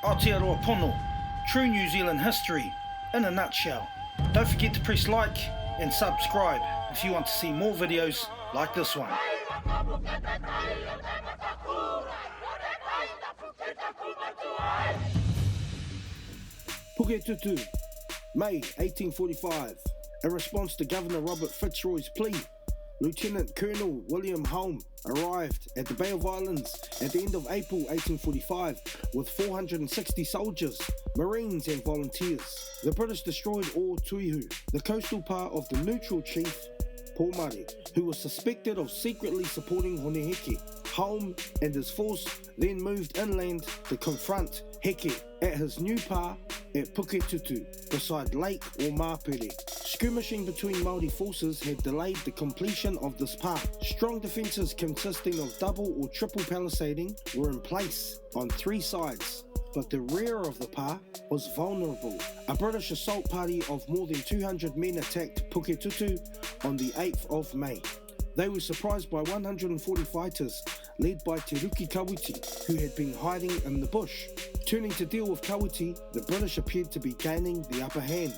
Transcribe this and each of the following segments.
Aotearoa Pono, true New Zealand history in a nutshell. Don't forget to press like and subscribe if you want to see more videos like this one. Puketutu, May 1845. In response to Governor Robert Fitzroy's plea, Lieutenant Colonel William Home arrived at the Bay of Islands at the end of April 1845 with 460 soldiers, marines and volunteers. The British destroyed Ōkaihau, the coastal part of the neutral chief Pomare, who was suspected of secretly supporting Heke. Home and his force then moved inland to confront Heke at his new pa at Puketutu, beside Lake Omapere. Skirmishing between Māori forces had delayed the completion of this pa. Strong defences consisting of double or triple palisading were in place on three sides, but the rear of the pa was vulnerable. A British assault party of more than 200 men attacked Puketutu on the 8th of May. They were surprised by 140 fighters led by Te Kawiti, who had been hiding in the bush. Turning to deal with Kawiti, the British appeared to be gaining the upper hand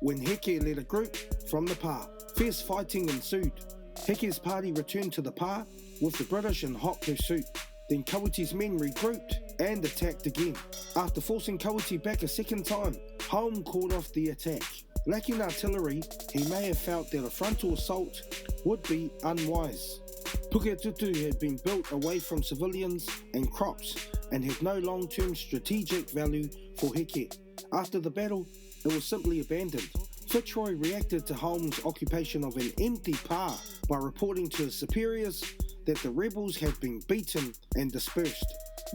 when Heke led a group from the pa. Fierce fighting ensued. Heke's party returned to the pa with the British in hot pursuit. Then Kawiti's men regrouped and attacked again. After forcing Kawiti back a second time, Home called off the attack. Lacking artillery, he may have felt that a frontal assault would be unwise. Puketutu had been built away from civilians and crops and had no long-term strategic value for Heke. After the battle, it was simply abandoned. Fitzroy reacted to Holmes' occupation of an empty pa by reporting to his superiors that the rebels had been beaten and dispersed.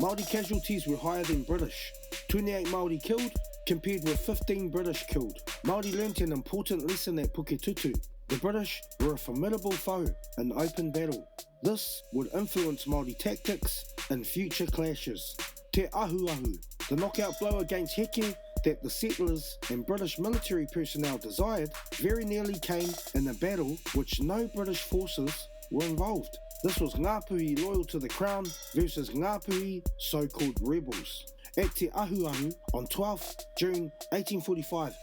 Māori casualties were higher than British. 28 Māori killed compared with 15 British killed. Māori learnt an important lesson at Puketutu. The British were a formidable foe in open battle. This would influence Māori tactics in future clashes. Te Ahuahu, the knockout blow against Heke that the settlers and British military personnel desired, very nearly came in a battle which no British forces were involved. This was Ngapuhi loyal to the crown versus Ngapuhi so-called rebels. At Te Ahuahu on 12th June 1845,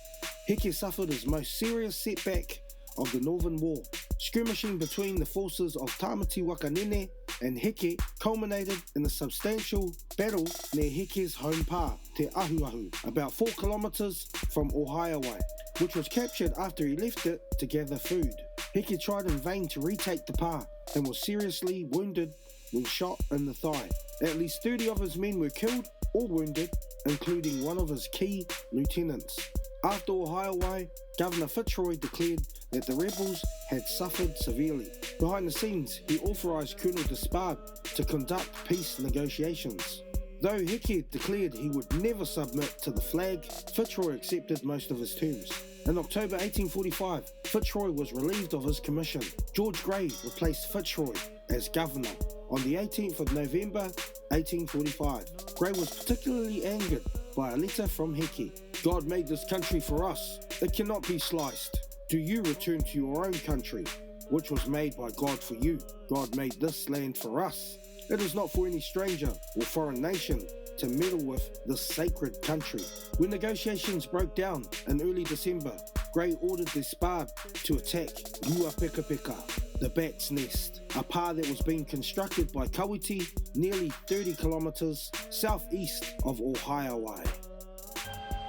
Heke suffered his most serious setback of the Northern War. Skirmishing between the forces of Tamati Waka Nene and Heke culminated in a substantial battle near Heke's home pa, Te Ahuahu, about 4 kilometres from Ōkaihau, which was captured after he left it to gather food. Heke tried in vain to retake the pa and was seriously wounded when shot in the thigh. At least 30 of his men were killed or wounded, including one of his key lieutenants. After Ōkaihau, Governor Fitzroy declared that the rebels had suffered severely. Behind the scenes, he authorised Colonel Despard to conduct peace negotiations. Though Heke declared he would never submit to the flag, Fitzroy accepted most of his terms. In October 1845, Fitzroy was relieved of his commission. George Grey replaced Fitzroy as governor. On the 18th of November 1845, Grey was particularly angered by a letter from Heke. God made this country for us. It cannot be sliced. Do you return to your own country, which was made by God for you? God made this land for us. It is not for any stranger or foreign nation to meddle with this sacred country. When negotiations broke down in early December, Grey ordered Despard to attack Ūapekapeka, the bat's nest, a pa that was being constructed by Kawiti nearly 30 kilometres southeast of Ōkaihau.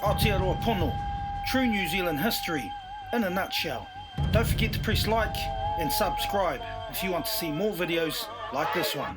Aotearoa Pono, true New Zealand history in a nutshell. Don't forget to press like and subscribe if you want to see more videos like this one.